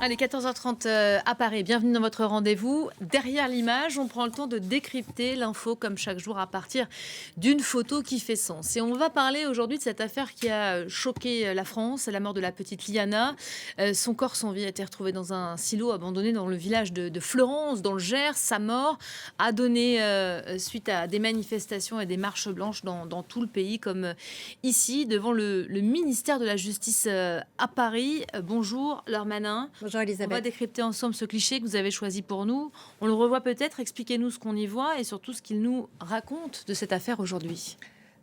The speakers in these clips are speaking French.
Allez, 14h30 à Paris. Bienvenue dans votre rendez-vous. Derrière l'image, on prend le temps de décrypter l'info comme chaque jour à partir d'une photo qui fait sens. Et on va parler aujourd'hui de cette affaire qui a choqué la France, la mort de la petite Liana. Son corps sans vie a été retrouvé dans un silo abandonné dans le village de Fleurance, dans le Gers. Sa mort a donné suite à des manifestations et des marches blanches dans tout le pays, comme ici, devant le ministère de la Justice à Paris. Bonjour, Laure Manin. Bonjour On va Elisabeth. décrypter ensemble ce cliché que vous avez choisi pour nous. On le revoit peut-être, expliquez-nous ce qu'on y voit et surtout ce qu'il nous raconte de cette affaire aujourd'hui.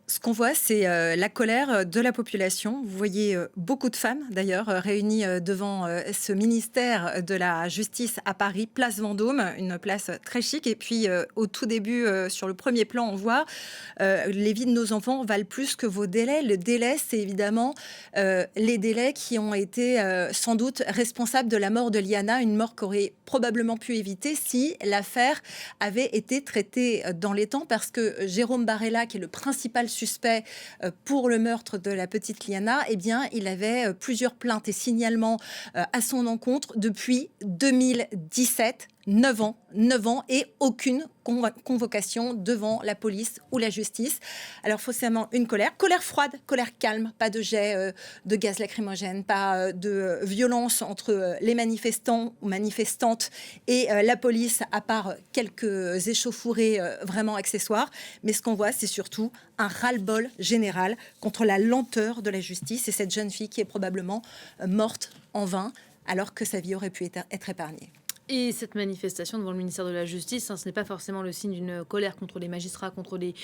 Ce qu'on voit, c'est la colère de la population. Vous voyez beaucoup de femmes, d'ailleurs, réunies devant ce ministère de la Justice à Paris, place Vendôme, une place très chic. Et puis, au tout début, sur le premier plan, on voit les vies de nos enfants valent plus que vos délais. Le délai, c'est évidemment les délais qui ont été sans doute responsables de la mort de Liana, une mort qu'aurait probablement pu éviter si l'affaire avait été traitée dans les temps, parce que Jérôme Barella, qui est le principal suspect pour le meurtre de la petite Liana, eh bien, il avait plusieurs plaintes et signalements à son encontre depuis 2017. 9 ans et aucune convocation devant la police ou la justice. Alors forcément une colère froide, colère calme, pas de jet de gaz lacrymogène, pas de violence entre les manifestants ou manifestantes et la police, à part quelques échauffourées vraiment accessoires. Mais ce qu'on voit, c'est surtout un ras-le-bol général contre la lenteur de la justice et cette jeune fille qui est probablement morte en vain alors que sa vie aurait pu être épargnée. Et cette manifestation devant le ministère de la Justice, ce n'est pas forcément le signe d'une colère contre les magistrats, contre des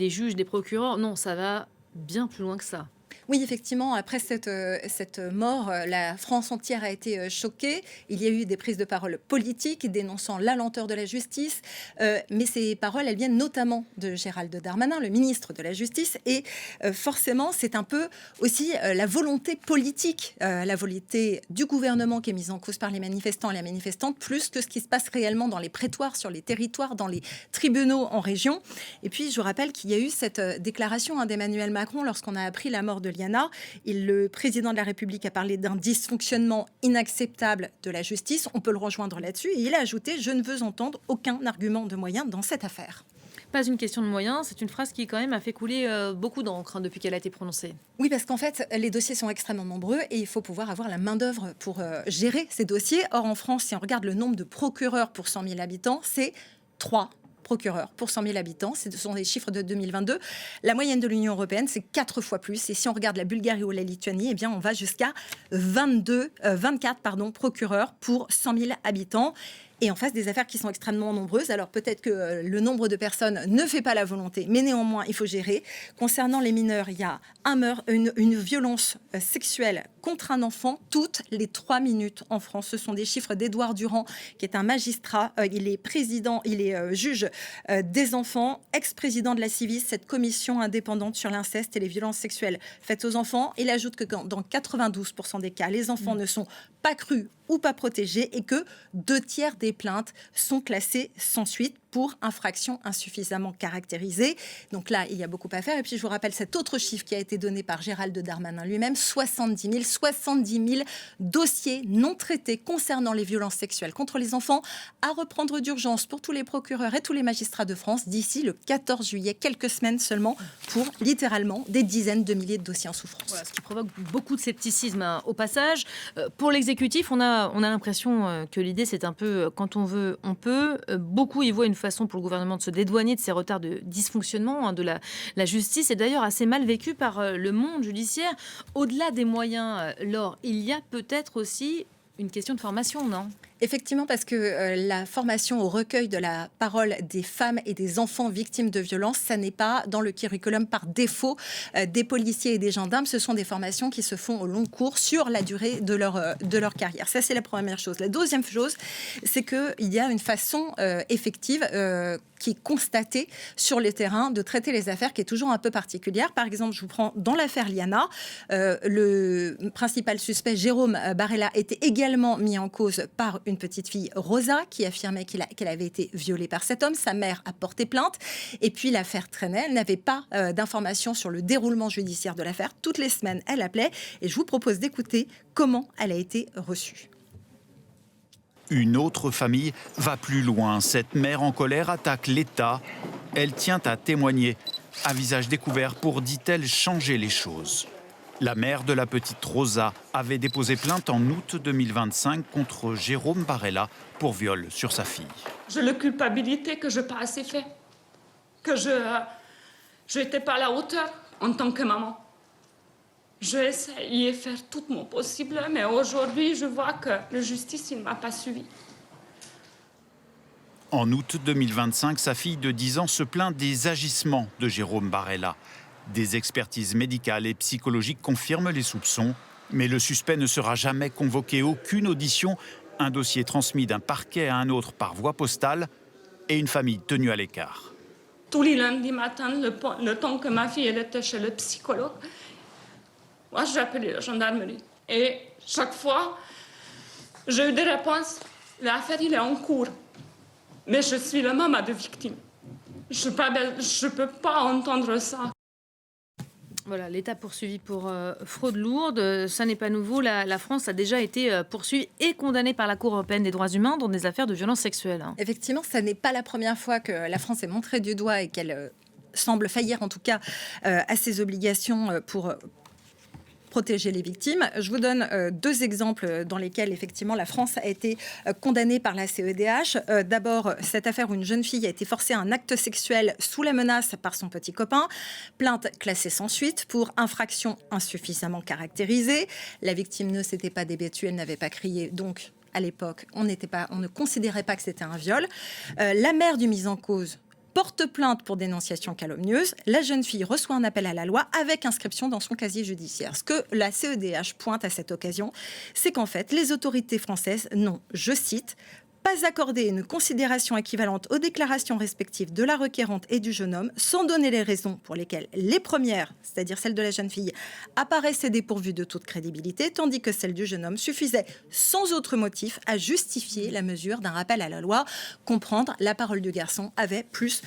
juges, des procureurs. Non, ça va bien plus loin que ça. Oui, effectivement, après cette mort, la France entière a été choquée. Il y a eu des prises de parole politiques dénonçant la lenteur de la justice. Mais ces paroles, elles viennent notamment de Gérald Darmanin, le ministre de la Justice. Et forcément, c'est un peu aussi la volonté politique, la volonté du gouvernement qui est mise en cause par les manifestants et les manifestantes, plus que ce qui se passe réellement dans les prétoires, sur les territoires, dans les tribunaux en région. Et puis, je vous rappelle qu'il y a eu cette déclaration d'Emmanuel Macron lorsqu'on a appris la mort de Liana. Le président de la République a parlé d'un dysfonctionnement inacceptable de la justice. On peut le rejoindre là-dessus. Et il a ajouté « Je ne veux entendre aucun argument de moyens dans cette affaire ». Pas une question de moyens, c'est une phrase qui quand même a fait couler beaucoup d'encre depuis qu'elle a été prononcée. Oui, parce qu'en fait, les dossiers sont extrêmement nombreux et il faut pouvoir avoir la main-d'œuvre pour gérer ces dossiers. Or, en France, si on regarde le nombre de procureurs pour 100 000 habitants, c'est 3 procureurs pour 100 000 habitants. Ce sont des chiffres de 2022. La moyenne de l'Union européenne, c'est 4 fois plus. Et si on regarde la Bulgarie ou la Lituanie, eh bien, on va jusqu'à 24 procureurs pour 100 000 habitants. Et en face des affaires qui sont extrêmement nombreuses. Alors peut-être que le nombre de personnes ne fait pas la volonté, mais néanmoins, il faut gérer. Concernant les mineurs, il y a une violence sexuelle contre un enfant toutes les 3 minutes en France. Ce sont des chiffres d'Édouard Durand, qui est un magistrat. Il est juge des enfants, ex-président de la Civis, cette commission indépendante sur l'inceste et les violences sexuelles faites aux enfants. Il ajoute que dans 92% des cas, les enfants ne sont pas crus ou pas protégés et que 2/3 des plaintes sont classées sans suite pour infraction insuffisamment caractérisée. Donc là, il y a beaucoup à faire. Et puis, je vous rappelle cet autre chiffre qui a été donné par Gérald Darmanin lui-même, 70 000 dossiers non traités concernant les violences sexuelles contre les enfants à reprendre d'urgence pour tous les procureurs et tous les magistrats de France d'ici le 14 juillet, quelques semaines seulement, pour littéralement des dizaines de milliers de dossiers en souffrance. Voilà, ce qui provoque beaucoup de scepticisme au passage. Pour l'exécutif, on a l'impression que l'idée, c'est un peu quand on veut, on peut. Beaucoup y voient une façon pour le gouvernement de se dédouaner de ces retards de dysfonctionnement de la justice, est d'ailleurs assez mal vécu par le monde judiciaire. Au-delà des moyens, Laure, il y a peut-être aussi une question de formation, non ? Effectivement, parce que la formation au recueil de la parole des femmes et des enfants victimes de violences, ça n'est pas dans le curriculum par défaut des policiers et des gendarmes. Ce sont des formations qui se font au long cours sur la durée de leur carrière. Ça, c'est la première chose. La deuxième chose, c'est qu'il y a une façon effective qui est constatée sur le terrain de traiter les affaires qui est toujours un peu particulière. Par exemple, je vous prends dans l'affaire Liana, le principal suspect, Jérôme Barella, était également mis en cause par une petite fille, Rosa, qui affirmait qu'elle avait été violée par cet homme. Sa mère a porté plainte. Et puis l'affaire traînait. Elle n'avait pas d'informations sur le déroulement judiciaire de l'affaire. Toutes les semaines, elle appelait. Et je vous propose d'écouter comment elle a été reçue. Une autre famille va plus loin. Cette mère en colère attaque l'État. Elle tient à témoigner, à visage découvert, pour, dit-elle, changer les choses. La mère de la petite Rosa avait déposé plainte en août 2025 contre Jérôme Barella pour viol sur sa fille. J'ai la culpabilité que je n'ai pas assez fait, que je n'étais pas à la hauteur en tant que maman. J'ai essayé de faire tout mon possible, mais aujourd'hui, je vois que la justice ne m'a pas suivi. En août 2025, sa fille de 10 ans se plaint des agissements de Jérôme Barella. Des expertises médicales et psychologiques confirment les soupçons, mais le suspect ne sera jamais convoqué. Aucune audition, un dossier transmis d'un parquet à un autre par voie postale et une famille tenue à l'écart. Tous les lundis matin, le temps que ma fille elle était chez le psychologue, moi j'ai appelé la gendarmerie. Et chaque fois, j'ai eu des réponses. L'affaire il est en cours. Mais je suis la maman de victime. Je ne peux pas entendre ça. Voilà, l'État poursuivi pour fraude lourde. Ça n'est pas nouveau. La France a déjà été poursuivie et condamnée par la Cour européenne des droits humains dans des affaires de violences sexuelles. Effectivement, ça n'est pas la première fois que la France est montrée du doigt et qu'elle semble faillir en tout cas à ses obligations pour protéger les victimes. Je vous donne deux exemples dans lesquels effectivement la France a été condamnée par la CEDH. D'abord, cette affaire où une jeune fille a été forcée à un acte sexuel sous la menace par son petit copain. Plainte classée sans suite pour infraction insuffisamment caractérisée. La victime ne s'était pas débattue, elle n'avait pas crié, donc à l'époque, on ne considérait pas que c'était un viol. La mère du mis en cause porte plainte pour dénonciation calomnieuse. La jeune fille reçoit un appel à la loi avec inscription dans son casier judiciaire. Ce que la CEDH pointe à cette occasion, c'est qu'en fait, les autorités françaises n'ont, je cite, pas accordé une considération équivalente aux déclarations respectives de la requérante et du jeune homme, sans donner les raisons pour lesquelles les premières, c'est-à-dire celle de la jeune fille, apparaissaient dépourvues de toute crédibilité, tandis que celle du jeune homme suffisait sans autre motif à justifier la mesure d'un rappel à la loi. Comprendre, la parole du garçon avait plus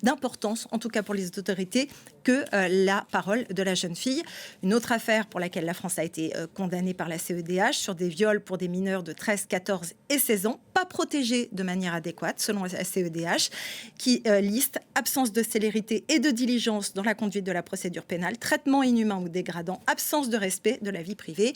d'importance, en tout cas pour les autorités, que la parole de la jeune fille. Une autre affaire pour laquelle la France a été condamnée par la CEDH sur des viols pour des mineurs de 13, 14 et 16 ans, pas protégés de manière adéquate, selon la CEDH, qui liste absence de célérité et de diligence dans la conduite de la procédure pénale, traitement inhumain ou dégradant, absence de respect de la vie privée.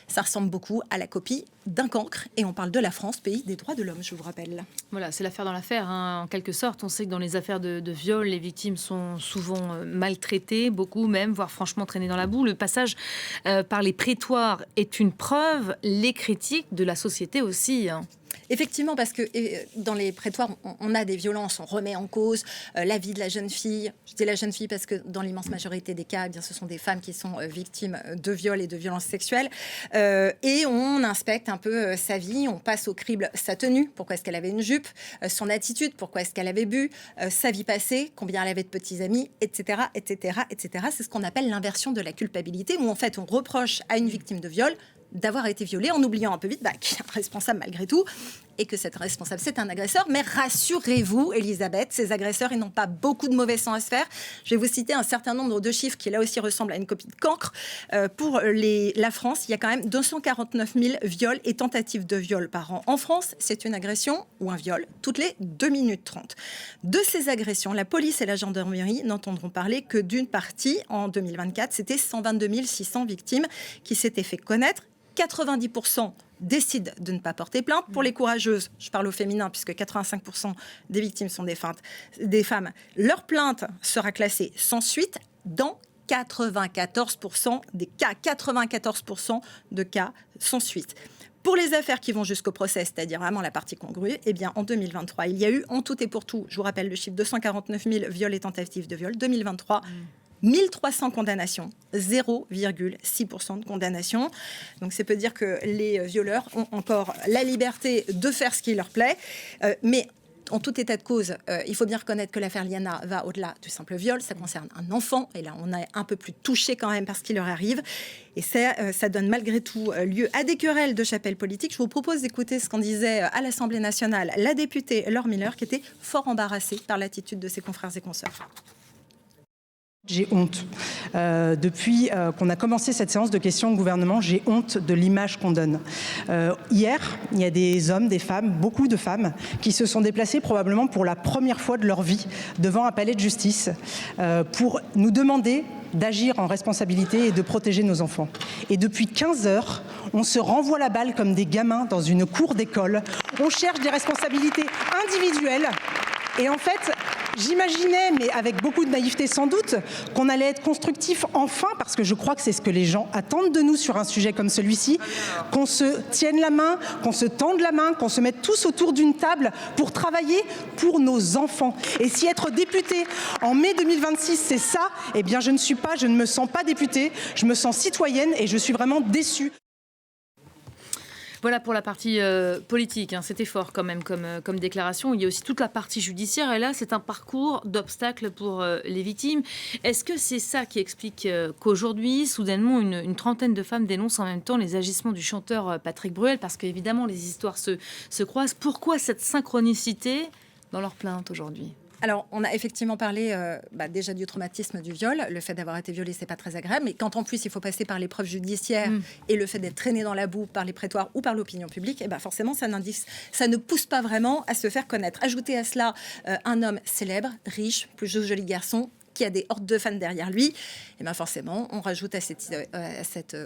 Ça ressemble beaucoup à la copie d'un cancre, et on parle de la France, pays des droits de l'homme, je vous rappelle. Voilà, c'est l'affaire dans l'affaire, hein, en quelque sorte. On sait que dans les affaires de viol, les victimes sont souvent maltraitées, beaucoup même, voire franchement traînées dans la boue. Le passage par les prétoires est une preuve, les critiques de la société aussi, hein. Effectivement, parce que dans les prétoires, on a des violences, on remet en cause la vie de la jeune fille. Je dis la jeune fille parce que dans l'immense majorité des cas, eh bien, ce sont des femmes qui sont victimes de viols et de violences sexuelles. Et on inspecte un peu sa vie, on passe au crible sa tenue, pourquoi est-ce qu'elle avait une jupe, son attitude, pourquoi est-ce qu'elle avait bu, sa vie passée, combien elle avait de petits amis, etc., etc., etc. C'est ce qu'on appelle l'inversion de la culpabilité, où en fait on reproche à une victime de viol d'avoir été violée en oubliant un peu vite qu'il y a un responsable malgré tout et que cet responsable c'est un agresseur. Mais rassurez-vous, Elisabeth, ces agresseurs, ils n'ont pas beaucoup de mauvais sang à se faire. Je vais vous citer un certain nombre de chiffres qui là aussi ressemblent à une copie de cancre. Pour la France, il y a quand même 249 000 viols et tentatives de viol par an. En France, c'est une agression ou un viol toutes les 2 minutes 30. De ces agressions, la police et la gendarmerie n'entendront parler que d'une partie. En 2024, c'était 122 600 victimes qui s'étaient fait connaître. 90% décident de ne pas porter plainte. Pour les courageuses, je parle au féminin puisque 85% des victimes sont des femmes, leur plainte sera classée sans suite dans 94% des cas. 94% de cas sans suite. Pour les affaires qui vont jusqu'au procès, c'est-à-dire vraiment la partie congrue, eh bien, en 2023, il y a eu en tout et pour tout, je vous rappelle le chiffre, 249 000 viols et tentatives de viol. 2023, 1300 condamnations, 0,6% de condamnation. Donc, ça peut dire que les violeurs ont encore la liberté de faire ce qui leur plaît. Mais en tout état de cause, il faut bien reconnaître que l'affaire Liana va au-delà du simple viol. Ça concerne un enfant. Et là, on est un peu plus touché quand même par ce qui leur arrive. Et ça donne malgré tout lieu à des querelles de chapelle politique. Je vous propose d'écouter ce qu'en disait à l'Assemblée nationale la députée Laure Miller, qui était fort embarrassée par l'attitude de ses confrères et consoeurs. J'ai honte. Depuis qu'on a commencé cette séance de questions au gouvernement, j'ai honte de l'image qu'on donne. Hier, il y a des hommes, des femmes, beaucoup de femmes, qui se sont déplacés probablement pour la première fois de leur vie devant un palais de justice pour nous demander d'agir en responsabilité et de protéger nos enfants. Et depuis 15 heures, on se renvoie la balle comme des gamins dans une cour d'école. On cherche des responsabilités individuelles. Et en fait, j'imaginais, mais avec beaucoup de naïveté sans doute, qu'on allait être constructif enfin, parce que je crois que c'est ce que les gens attendent de nous sur un sujet comme celui-ci, qu'on se tienne la main, qu'on se tende la main, qu'on se mette tous autour d'une table pour travailler pour nos enfants. Et si être député en mai 2026, c'est ça, eh bien je ne me sens pas députée, je me sens citoyenne et je suis vraiment déçue. Voilà pour la partie politique, hein. C'était fort quand même comme déclaration. Il y a aussi toute la partie judiciaire et là c'est un parcours d'obstacles pour les victimes. Est-ce que c'est ça qui explique qu'aujourd'hui, soudainement, une trentaine de femmes dénoncent en même temps les agissements du chanteur Patrick Bruel, parce qu'évidemment les histoires se croisent. Pourquoi cette synchronicité dans leurs plaintes aujourd'hui ? Alors, on a effectivement parlé déjà du traumatisme du viol. Le fait d'avoir été violé, c'est pas très agréable. Mais quand en plus, il faut passer par l'épreuve judiciaire et le fait d'être traîné dans la boue par les prétoires ou par l'opinion publique, forcément, ça ne pousse pas vraiment à se faire connaître. Ajoutez à cela un homme célèbre, riche, plus joli garçon, qui a des hordes de fans derrière lui, et forcément, on rajoute à cet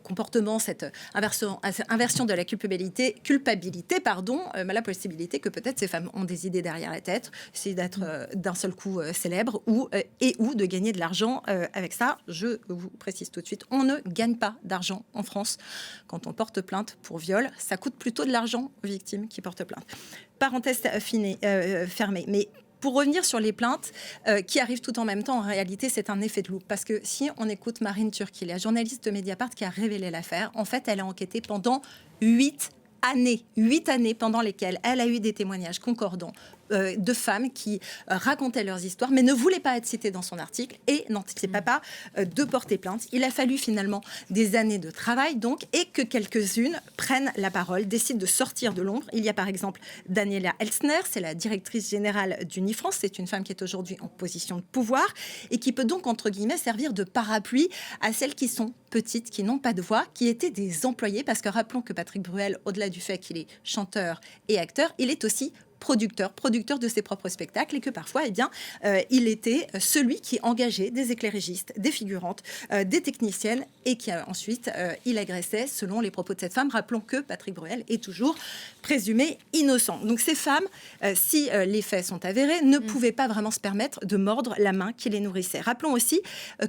comportement, cette inversion de la culpabilité, la possibilité que peut-être ces femmes ont des idées derrière la tête, c'est d'être d'un seul coup célèbre ou de gagner de l'argent avec ça. Je vous précise tout de suite, on ne gagne pas d'argent en France quand on porte plainte pour viol. Ça coûte plutôt de l'argent aux victimes qui portent plainte. Parenthèse fermée, mais pour revenir sur les plaintes qui arrivent tout en même temps, en réalité, c'est un effet de loupe. Parce que si on écoute Marine Turki, la journaliste de Mediapart qui a révélé l'affaire, en fait, elle a enquêté pendant 8 années pendant lesquelles elle a eu des témoignages concordants de femmes qui racontaient leurs histoires, mais ne voulaient pas être citées dans son article et n'anticipaient pas de porter plainte. Il a fallu finalement des années de travail, donc, et que quelques-unes prennent la parole, décident de sortir de l'ombre. Il y a par exemple Daniela Elsner, c'est la directrice générale d'Unifrance. C'est une femme qui est aujourd'hui en position de pouvoir et qui peut donc, entre guillemets, servir de parapluie à celles qui sont petites, qui n'ont pas de voix, qui étaient des employés, parce que rappelons que Patrick Bruel, au-delà du fait qu'il est chanteur et acteur, il est aussi producteur de ses propres spectacles, et que parfois, il était celui qui engageait des éclairégistes, des figurantes, des techniciennes, et qui ensuite, il agressait selon les propos de cette femme. Rappelons que Patrick Bruel est toujours présumé innocent. Donc ces femmes, si les faits sont avérés, ne pouvaient pas vraiment se permettre de mordre la main qui les nourrissait. Rappelons aussi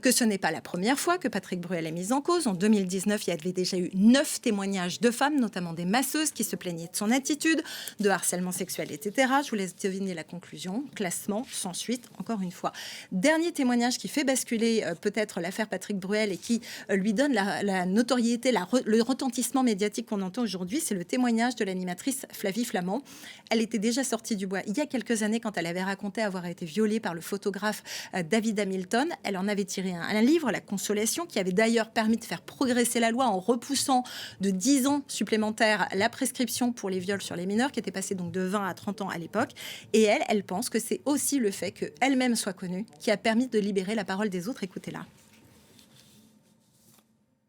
que ce n'est pas la première fois que Patrick Bruel est mis en cause. En 2019, il y avait déjà eu 9 témoignages de femmes, notamment des masseuses, qui se plaignaient de son attitude, de harcèlement sexuel, etc. Je vous laisse deviner la conclusion. Classement sans suite, encore une fois. Dernier témoignage qui fait basculer peut-être l'affaire Patrick Bruel et qui lui donne la notoriété, le retentissement médiatique qu'on entend aujourd'hui, c'est le témoignage de l'animatrice Flavie Flament. Elle était déjà sortie du bois il y a quelques années quand elle avait raconté avoir été violée par le photographe David Hamilton. Elle en avait tiré un livre, La Consolation, qui avait d'ailleurs permis de faire progresser la loi en repoussant de 10 ans supplémentaires la prescription pour les viols sur les mineurs, qui était passée donc de 20 à 30 ans à l'époque. Et elle pense que c'est aussi le fait qu'elle-même soit connue qui a permis de libérer la parole des autres. Écoutez-la.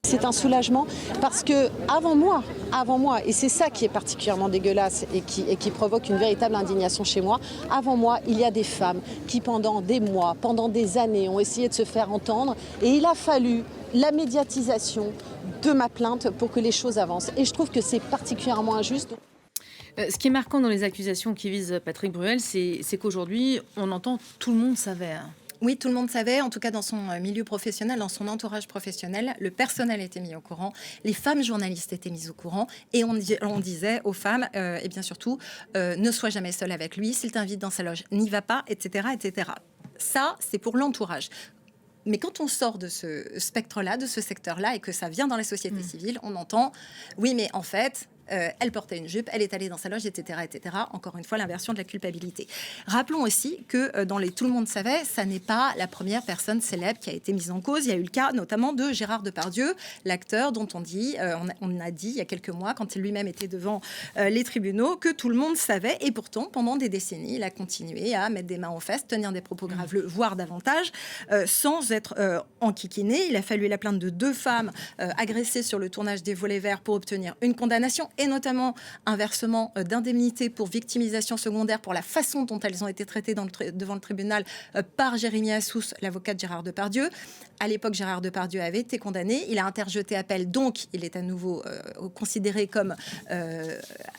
C'est un soulagement parce que avant moi, et c'est ça qui est particulièrement dégueulasse et qui provoque une véritable indignation chez moi, avant moi, il y a des femmes qui pendant des mois, pendant des années ont essayé de se faire entendre, et il a fallu la médiatisation de ma plainte pour que les choses avancent. Et je trouve que c'est particulièrement injuste. Ce qui est marquant dans les accusations qui visent Patrick Bruel, c'est qu'aujourd'hui, on entend tout le monde savait. Oui, tout le monde savait, en tout cas dans son milieu professionnel, dans son entourage professionnel, le personnel était mis au courant, les femmes journalistes étaient mises au courant, et on disait aux femmes, et bien surtout, ne sois jamais seule avec lui, s'il t'invite dans sa loge, n'y va pas, etc., etc. Ça, c'est pour l'entourage. Mais quand on sort de ce spectre-là, de ce secteur-là, et que ça vient dans la société civile, on entend, oui, mais en fait, elle portait une jupe, elle est allée dans sa loge, etc., etc. Encore une fois, l'inversion de la culpabilité. Rappelons aussi que dans les Tout le monde savait, ça n'est pas la première personne célèbre qui a été mise en cause. Il y a eu le cas notamment de Gérard Depardieu, l'acteur dont on a dit il y a quelques mois, quand il lui-même était devant les tribunaux, que tout le monde savait. Et pourtant, pendant des décennies, il a continué à mettre des mains aux fesses, tenir des propos graveleux, voire davantage, sans être enquiquiné. Il a fallu la plainte de 2 femmes agressées sur le tournage des Volets Verts pour obtenir une condamnation, et notamment un versement d'indemnité pour victimisation secondaire pour la façon dont elles ont été traitées devant le tribunal par Jérémy Assous, l'avocat de Gérard Depardieu. À l'époque, Gérard Depardieu avait été condamné. Il a interjeté appel, donc il est à nouveau considéré comme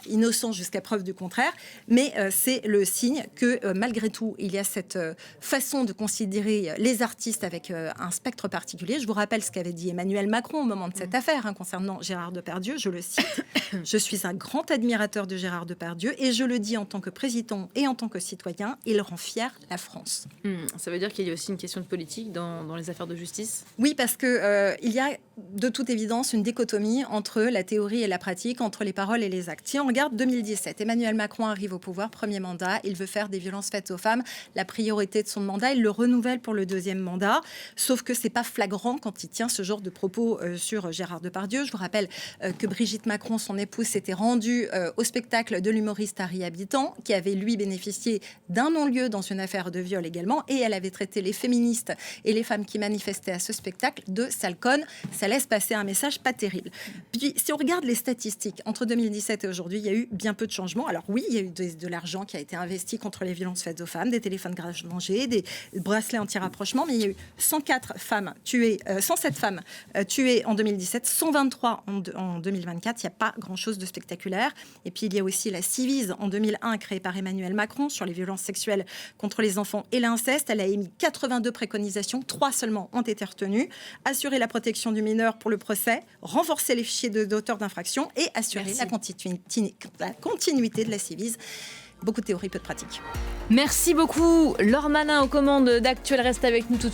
innocent jusqu'à preuve du contraire. Mais c'est le signe que malgré tout, il y a cette façon de considérer les artistes avec un spectre particulier. Je vous rappelle ce qu'avait dit Emmanuel Macron au moment de cette affaire concernant Gérard Depardieu. Je le cite: « Je suis un grand admirateur de Gérard Depardieu et je le dis en tant que président et en tant que citoyen, il rend fier la France. » Ça veut dire qu'il y a aussi une question de politique dans les affaires de justice? Oui, parce que il y a de toute évidence une dichotomie entre la théorie et la pratique, entre les paroles et les actes. Si on regarde 2017, Emmanuel Macron arrive au pouvoir, premier mandat, il veut faire des violences faites aux femmes la priorité de son mandat, il le renouvelle pour le 2e mandat, sauf que c'est pas flagrant quand il tient ce genre de propos sur Gérard Depardieu. Je vous rappelle que Brigitte Macron, son épouse, s'était rendue au spectacle de l'humoriste Harry Habitant, qui avait lui bénéficié d'un non-lieu dans une affaire de viol également, et elle avait traité les féministes et les femmes qui manifestaient à ce spectacle de sales connes. Ça laisse passer un message pas terrible. Puis, si on regarde les statistiques, entre 2017 et aujourd'hui, il y a eu bien peu de changements. Alors oui, il y a eu de l'argent qui a été investi contre les violences faites aux femmes, des téléphones grave-dangers, des bracelets anti-rapprochement, mais il y a eu 107 femmes tuées en 2017, 123 en 2024. Il n'y a pas grand-chose de spectaculaire. Et puis, il y a aussi la Civise en 2001, créée par Emmanuel Macron, sur les violences sexuelles contre les enfants et l'inceste. Elle a émis 82 préconisations, 3 seulement ont été retenues. Assurer la protection du mineur pour le procès, renforcer les fichiers d'auteurs d'infraction et assurer la continuité de la Civise. Beaucoup de théorie, peu de pratique. Merci beaucoup. Laure Manin aux commandes d'Actuel reste avec nous tout de suite.